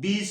20,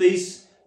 23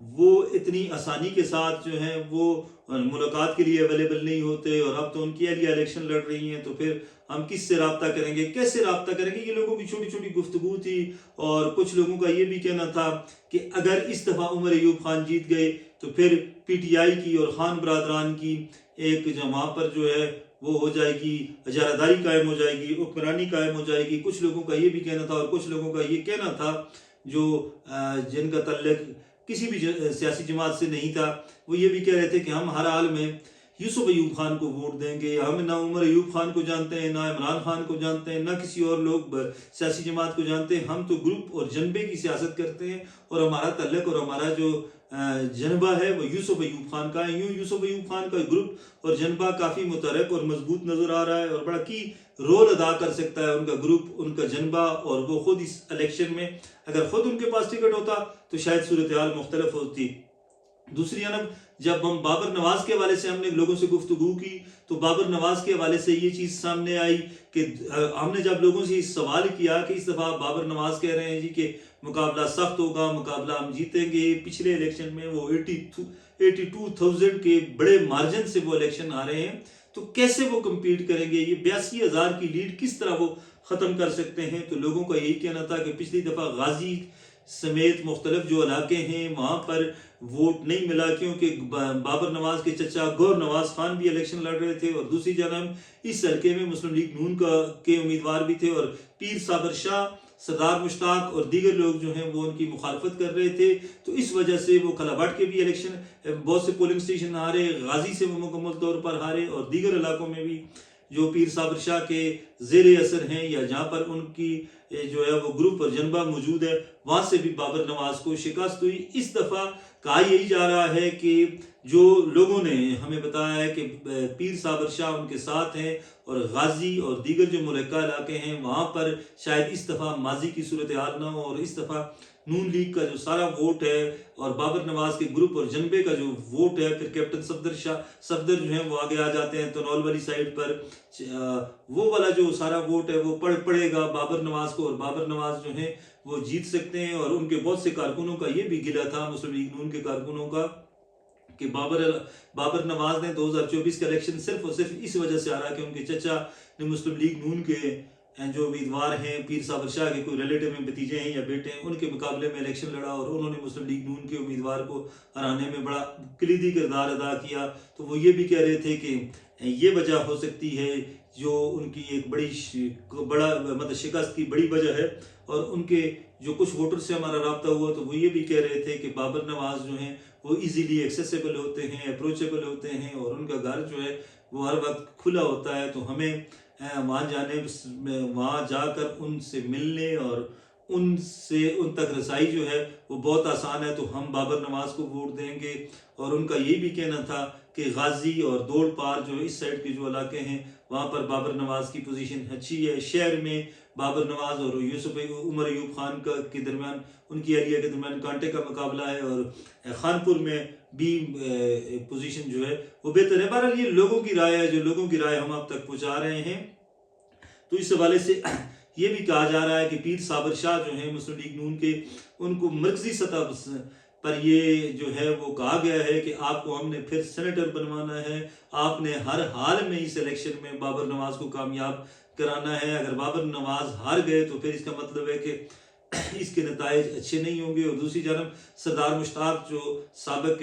وہ اتنی آسانی کے ساتھ جو ہیں وہ ملاقات کے لیے اویلیبل نہیں ہوتے، اور اب تو ان کی اہلیہ الیکشن لڑ رہی ہیں، تو پھر ہم کس سے رابطہ کریں گے، کیسے رابطہ کریں گے؟ یہ لوگوں کی چھوٹی چھوٹی گفتگو تھی. اور کچھ لوگوں کا یہ بھی کہنا تھا کہ اگر اس دفعہ عمر ایوب خان جیت گئے تو پھر پی ٹی آئی کی اور خان برادران کی ایک جو وہاں پر جو ہے وہ ہو جائے گی، اجارہ داری قائم ہو جائے گی، حکمرانی قائم ہو جائے گی. کچھ لوگوں کا یہ بھی کہنا تھا، اور کچھ لوگوں کا یہ کہنا تھا جو جن کا تعلق کسی بھی سیاسی جماعت سے نہیں تھا، وہ یہ بھی کہہ رہے تھے کہ ہم ہر حال میں یوسف ایوب خان کو ووٹ دیں گے. ہم نہ عمر ایوب خان کو جانتے ہیں، نہ عمران خان کو جانتے ہیں، نہ کسی اور لوگ سیاسی جماعت کو جانتے ہیں. ہم تو گروپ اور جنبے کی سیاست کرتے ہیں، اور ہمارا تعلق اور ہمارا جو جنبہ ہے وہ یوسف ایوب خان کا ہے. یوں یوسف ایوب خان کا گروپ اور جنبہ کافی متحرک اور مضبوط نظر آ رہا ہے، اور بڑا کی رول ادا کر سکتا ہے ان کا گروپ، ان کا جنبہ. اور وہ خود اس الیکشن میں اگر خود ان کے پاس ٹکٹ ہوتا تو شاید صورتحال مختلف ہوتی. دوسری جانب جب ہم بابر نواز کے حوالے سے ہم نے لوگوں سے گفتگو کی تو بابر نواز کے حوالے سے یہ چیز سامنے آئی کہ ہم نے جب لوگوں سے سوال کیا کہ اس دفعہ بابر نواز کہہ رہے ہیں جی کہ مقابلہ سخت ہوگا، مقابلہ ہم جیتیں گے. پچھلے الیکشن میں وہ 82,000 کے بڑے مارجن سے وہ الیکشن آ رہے ہیں، تو کیسے وہ کمپیٹ کریں گے؟ یہ 82,000 کی لیڈ کس طرح وہ ختم کر سکتے ہیں؟ تو لوگوں کا یہی کہنا تھا کہ پچھلی دفعہ غازی سمیت مختلف جو علاقے ہیں وہاں پر ووٹ نہیں ملا، کیونکہ بابر نواز کے چچا گور نواز خان بھی الیکشن لڑ رہے تھے، اور دوسری جانب اس حلقے میں مسلم لیگ نون کے امیدوار بھی تھے، اور پیر صابر شاہ، سردار مشتاق اور دیگر لوگ جو ہیں وہ ان کی مخالفت کر رہے تھے. تو اس وجہ سے وہ کھلاباٹ کے بھی الیکشن بہت سے پولنگ سٹیشن ہارے، غازی سے وہ مکمل طور پر ہارے، اور دیگر علاقوں میں بھی جو پیر صابر شاہ کے زیر اثر ہیں یا جہاں پر ان کی جو ہے وہ گروپ اور جنبہ موجود ہے وہاں سے بھی بابر نواز کو شکست ہوئی. اس دفعہ کہا یہی جا رہا ہے کہ جو لوگوں نے ہمیں بتایا ہے کہ پیر صابر شاہ ان کے ساتھ ہیں، اور غازی اور دیگر جو ملحقہ علاقے ہیں وہاں پر شاید اس دفعہ ماضی کی صورتحال نہ ہو، اور اس دفعہ نون لیگ کا جو سارا ووٹ ہے اور بابر نواز کے گروپ اور جنبے کا جو ووٹ ہے، پھر کیپٹن صفدر جو ہیں وہ آگے آ جاتے ہیں تنول والی سائیڈ پر، وہ والا جو سارا ووٹ ہے وہ پڑے گا بابر نواز کو، اور بابر نواز جو ہیں وہ جیت سکتے ہیں. اور ان کے بہت سے کارکنوں کا یہ بھی گلہ تھا، مسلم لیگ نون کے کارکنوں کا، کہ بابر نواز نے 2024 کا الیکشن صرف اور صرف اس وجہ سے ہارا کہ ان کے چچا نے مسلم لیگ نون کے جو امیدوار ہیں پیر صابر شاہ کے کوئی ریلیٹو میں بھتیجے ہیں یا بیٹے ہیں، ان کے مقابلے میں الیکشن لڑا، اور انہوں نے مسلم لیگ نون کے امیدوار کو ہرانے میں بڑا کلیدی کردار ادا کیا. تو وہ یہ بھی کہہ رہے تھے کہ یہ وجہ ہو سکتی ہے جو ان کی ایک بڑا مطلب شکست کی بڑی وجہ ہے. اور ان کے جو کچھ ووٹر سے ہمارا رابطہ ہوا تو وہ یہ بھی کہہ رہے تھے کہ بابر نواز جو ہیں وہ ایزیلی ایکسیسیبل ہوتے ہیں، اپروچیبل ہوتے ہیں، اور ان کا گھر جو ہے وہ ہر وقت کھلا ہوتا ہے. تو ہمیں وہاں جا کر ان سے ملنے اور ان تک رسائی جو ہے وہ بہت آسان ہے. تو ہم بابر نواز کو ووٹ دیں گے. اور ان کا یہ بھی کہنا تھا کہ غازی اور دوڑ پار جو اس سائڈ کے جو علاقے ہیں وہاں پر بابر نواز کی پوزیشن اچھی ہے. شہر میں بابر نواز اور عمر ایوب خان کے درمیان، ان کی اہلیہ کے درمیان کانٹے کا مقابلہ ہے، اور خانپور میں بھی پوزیشن جو ہے وہ بہتر ہے. بہرحال یہ لوگوں کی رائے ہے، جو لوگوں کی رائے ہم آپ تک پہنچا رہے ہیں. تو اس حوالے سے یہ بھی کہا جا رہا ہے کہ پیر صابر شاہ جو ہیں مسلم لیگ نون کے، ان کو مرکزی سطح پر یہ جو ہے وہ کہا گیا ہے کہ آپ کو ہم نے پھر سینیٹر بنوانا ہے، آپ نے ہر حال میں اس الیکشن میں بابر نواز کو کامیاب کرانا ہے. اگر بابر نواز ہار گئے تو پھر اس کا مطلب ہے کہ اس کے نتائج اچھے نہیں ہوں گے. اور دوسری جانب سردار مشتاق جو سابق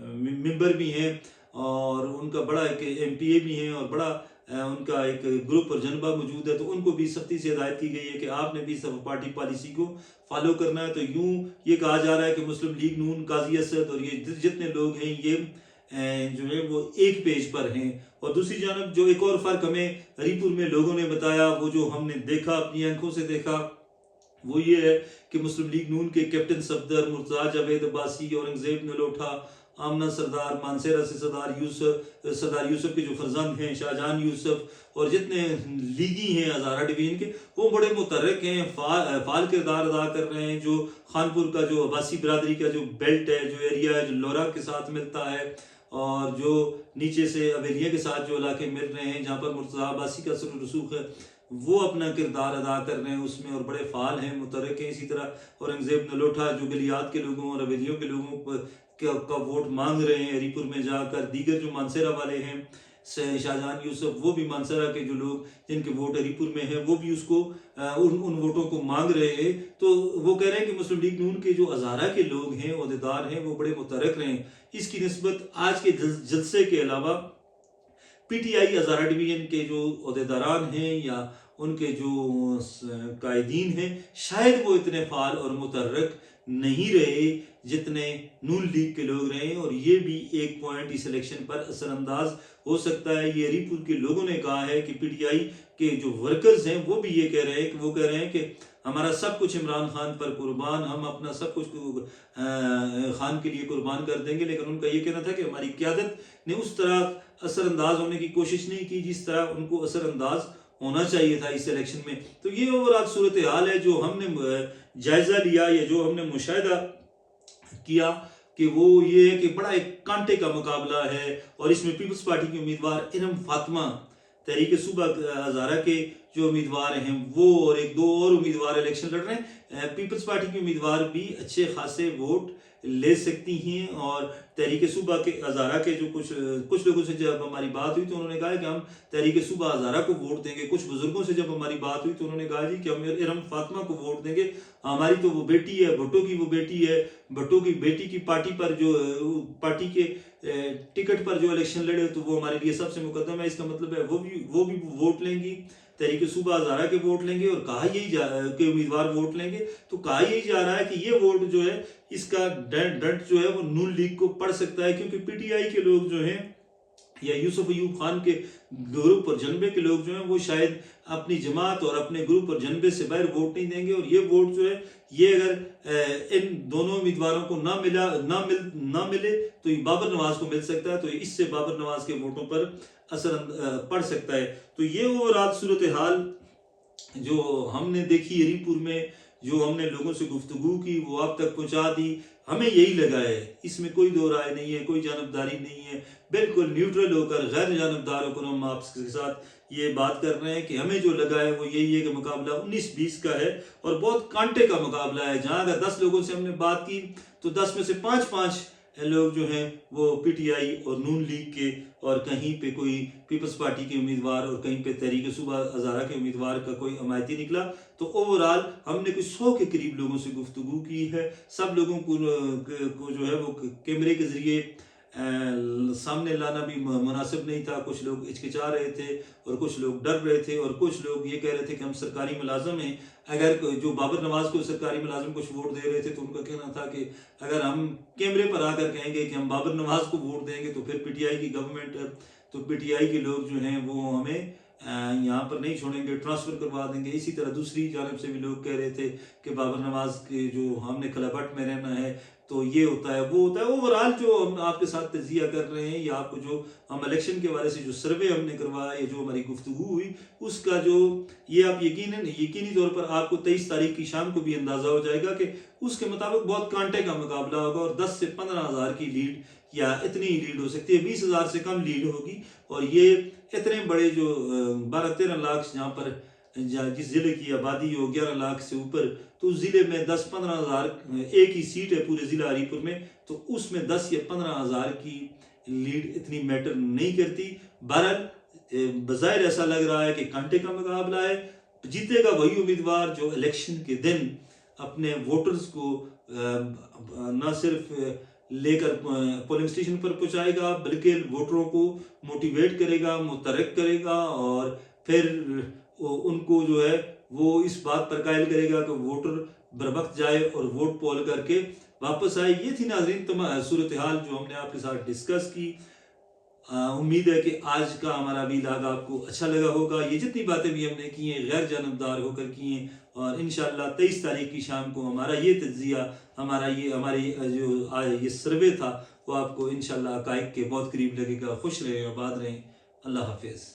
ممبر بھی ہیں اور ان کا بڑا ایک ایم پی اے بھی ہیں اور بڑا ان کا ایک گروپ اور جنبہ موجود ہے، تو ان کو بھی سختی سے ہدایت کی گئی ہے کہ آپ نے بھی سب پارٹی پالیسی کو فالو کرنا ہے. تو یوں یہ کہا جا رہا ہے کہ مسلم لیگ نون، قاضی اسد اور یہ جتنے لوگ ہیں یہ جو ہے وہ ایک پیج پر ہیں. اور دوسری جانب جو ایک اور فرق ہمیں ہری پور میں لوگوں نے بتایا، وہ جو ہم نے دیکھا اپنی آنکھوں سے دیکھا، وہ یہ ہے کہ مسلم لیگ نون کے کیپٹن صفدر، مرتضیٰ جاوید عباسی، اورنگزیب نلوٹھا، آمنہ سردار، مانسیرہ سے سردار یوسف کے جو فرزند ہیں شاہجہان یوسف، اور جتنے لیگی ہیں ہزارہ ڈویژن کے، وہ بڑے متحرک ہیں، فعال کردار ادا کر رہے ہیں. جو خانپور کا جو عباسی برادری کا جو بیلٹ ہے، جو ایریا ہے، جو لورا کے ساتھ ملتا ہے، اور جو نیچے سے اویلیہ کے ساتھ جو علاقے مل رہے ہیں جہاں پر مرتضیٰ عباسی کا اثر و رسوخ ہے، وہ اپنا کردار ادا کر رہے ہیں اس میں اور بڑے فعال ہیں، متحرک ہیں۔ اسی طرح اورنگزیب نلوٹھا جو گلیات کے لوگوں اور اویلیوں کے لوگوں کا ووٹ مانگ رہے ہیں ہری پور میں جا کر، دیگر جو مانسیرا والے ہیں شاہجہان یوسف، وہ بھی مانسیرا کے جو لوگ جن کے ووٹ ہری پور میں ہیں وہ بھی اس کو ان ووٹوں کو مانگ رہے ہیں۔ تو وہ کہہ رہے ہیں کہ مسلم لیگ نون کے جو ہزارہ کے لوگ ہیں، عہدیدار ہیں، وہ بڑے متحرک رہے ہیں۔ اس کی نسبت آج کے جلسے کے علاوہ P T I Hazara division کے جو عہدیداران ہیں یا ان کے جو قائدین ہیں، شاید وہ اتنے فعال اور متحرک نہیں رہے جتنے نون لیگ کے لوگ رہے، اور یہ بھی ایک پوائنٹ اس الیکشن پر اثر انداز ہو سکتا ہے۔ یہ ہری پور کے لوگوں نے کہا ہے کہ پی ٹی آئی کے جو ورکرز ہیں وہ بھی یہ کہہ رہے ہیں کہ وہ کہہ رہے ہیں کہ ہمارا سب کچھ عمران خان پر قربان، ہم اپنا سب کچھ خان کے لیے قربان کر دیں گے، لیکن ان کا یہ کہنا تھا کہ ہماری قیادت نے اس طرح اثر انداز ہونے کی کوشش نہیں کی جس طرح ان کو اثر انداز ہونا چاہیے تھا اس الیکشن میں۔ تو یہ اوورآل صورتحال ہے جو ہم نے جائزہ لیا یا جو ہم نے مشاہدہ کیا کہ وہ یہ ہے کہ بڑا ایک کانٹے کا مقابلہ ہے، اور اس میں پیپلز پارٹی کی امیدوار ارم فاطمہ، تحریک صوبہ ہزارہ کے جو امیدوار ہیں وہ، اور ایک دو اور امیدوار الیکشن لڑ رہے ہیں۔ پیپلز پارٹی کے امیدوار بھی اچھے خاصے ووٹ لے سکتی ہیں، اور تحریک صوبہ کے ہزارہ کے جو کچھ لوگوں سے جب ہماری بات ہوئی تو انہوں نے کہا کہ ہم تحریک صوبہ ہزارہ کو ووٹ دیں گے۔ کچھ بزرگوں سے جب ہماری بات ہوئی تو انہوں نے کہا جی کہ ہم ارم فاطمہ کو ووٹ دیں گے، ہماری تو وہ بیٹی ہے، بھٹو کی وہ بیٹی ہے، بھٹو کی بیٹی کی پارٹی پر جو پارٹی کے ٹکٹ پر جو الیکشن لڑے تو وہ ہمارے لیے سب سے مقدم ہے۔ اس کا مطلب ہے وہ بھی ووٹ لیں گی، تحریک صوبہ ہزارہ کے ووٹ لیں گے، اور کہا یہی کہ امیدوار ووٹ لیں گے۔ تو کہا یہی جا رہا ہے کہ یہ ووٹ جو ہے اس کا ڈنٹ جو ہے وہ نون لیگ کو پڑ سکتا ہے، کیونکہ پی ٹی آئی کے لوگ جو ہیں یا یوسف ایوب خان کے گروپ اور جنبے کے لوگ جو ہیں وہ شاید اپنی جماعت اور اپنے گروپ اور جنبے سے باہر ووٹ نہیں دیں گے، اور یہ ووٹ جو ہے یہ اگر ان دونوں امیدواروں کو نہ ملے تو یہ بابر نواز کو مل سکتا ہے، تو اس سے بابر نواز کے ووٹوں پر اثر پڑ سکتا ہے۔ تو یہ اوورآل صورتحال جو ہم نے دیکھی ہری پور میں، جو ہم نے لوگوں سے گفتگو کی وہ آپ تک پہنچا دی، ہمیں یہی لگا ہے، اس میں کوئی دو رائے نہیں ہے، کوئی جانبداری نہیں ہے، بالکل نیوٹرل ہو کر، غیر جانبدار ہو کر ہم آپ کے ساتھ یہ بات کر رہے ہیں کہ ہمیں جو لگا ہے وہ یہی ہے کہ مقابلہ 19-20 کا ہے، اور بہت کانٹے کا مقابلہ ہے۔ جہاں اگر 10 لوگوں سے ہم نے بات کی تو 10 میں سے 5 لوگ جو ہیں وہ پی ٹی آئی اور نون لیگ کے، اور کہیں پہ کوئی پیپلز پارٹی کے امیدوار، اور کہیں پہ تحریک صوبہ ہزارہ کے امیدوار کا کوئی حمایتی نکلا۔ تو اوورآل ہم نے کچھ 100 کے قریب لوگوں سے گفتگو کی ہے۔ سب لوگوں کو جو ہے وہ کیمرے کے ذریعے سامنے لانا بھی مناسب نہیں تھا، کچھ لوگ ہچکچا رہے تھے اور کچھ لوگ ڈر رہے تھے، اور کچھ لوگ یہ کہہ رہے تھے کہ ہم سرکاری ملازم ہیں۔ اگر جو بابر نواز کو سرکاری ملازم کچھ ووٹ دے رہے تھے تو ان کا کہنا تھا کہ اگر ہم کیمرے پر آ کر کہیں گے کہ ہم بابر نواز کو ووٹ دیں گے تو پھر پی ٹی آئی کی گورنمنٹ، تو پی ٹی آئی کے لوگ جو ہیں وہ ہمیں یہاں پر نہیں چھوڑیں گے، ٹرانسفر کروا دیں گے۔ اسی طرح دوسری جانب سے بھی لوگ کہہ رہے تھے کہ بابر نواز کے جو ہم نے کلابٹ میں رہنا ہے تو یہ ہوتا ہے وہ ہوتا ہے۔ اوورآل جو ہم آپ کے ساتھ تجزیہ کر رہے ہیں یا آپ کو جو ہم الیکشن کے بارے سے جو سروے ہم نے کروایا یا جو ہماری گفتگو ہوئی اس کا جو یہ آپ یقینی طور پر آپ کو 23 تاریخ کی شام کو بھی اندازہ ہو جائے گا کہ اس کے مطابق بہت کانٹے کا مقابلہ ہوگا، اور 10 سے 15 ہزار کی لیڈ یا اتنی ہی لیڈ ہو سکتی ہے، 20,000 سے کم لیڈ ہوگی۔ اور یہ اتنے بڑے جو 12-13 لاکھ جہاں پر جس ضلع کی آبادی ہو 11 لاکھ سے اوپر، تو اس ضلع میں 10-15 ہزار ایک ہی سیٹ ہے پورے ضلع ہری پور میں، تو اس میں 10 یا 15 ہزار کی لیڈ اتنی میٹر نہیں کرتی۔ بہرحال بظاہر ایسا لگ رہا ہے کہ کانٹے کا مقابلہ ہے، جیتے گا وہی امیدوار جو الیکشن کے دن اپنے ووٹرز کو نہ صرف لے کر پولنگ سٹیشن پر پہنچائے گا بلکہ ووٹروں کو موٹیویٹ کرے گا، متحرک کرے گا، اور پھر ان کو جو ہے وہ اس بات پر قائل کرے گا کہ ووٹر بروقت جائے اور ووٹ پول کر کے واپس آئے۔ یہ تھی ناظرین صورتحال جو ہم نے آپ کے ساتھ ڈسکس کی۔ امید ہے کہ آج کا ہمارا ویلاگ آپ کو اچھا لگا ہوگا۔ یہ جتنی باتیں بھی ہم نے کی ہیں غیر جانبدار ہو کر کی ہیں، اور انشاءاللہ 23 تاریخ کی شام کو ہمارا یہ تجزیہ، ہماری جو یہ سروے تھا وہ آپ کو انشاءاللہ حقائق کے بہت قریب لگے گا۔ خوش رہیں، آباد رہیں، اللہ حافظ۔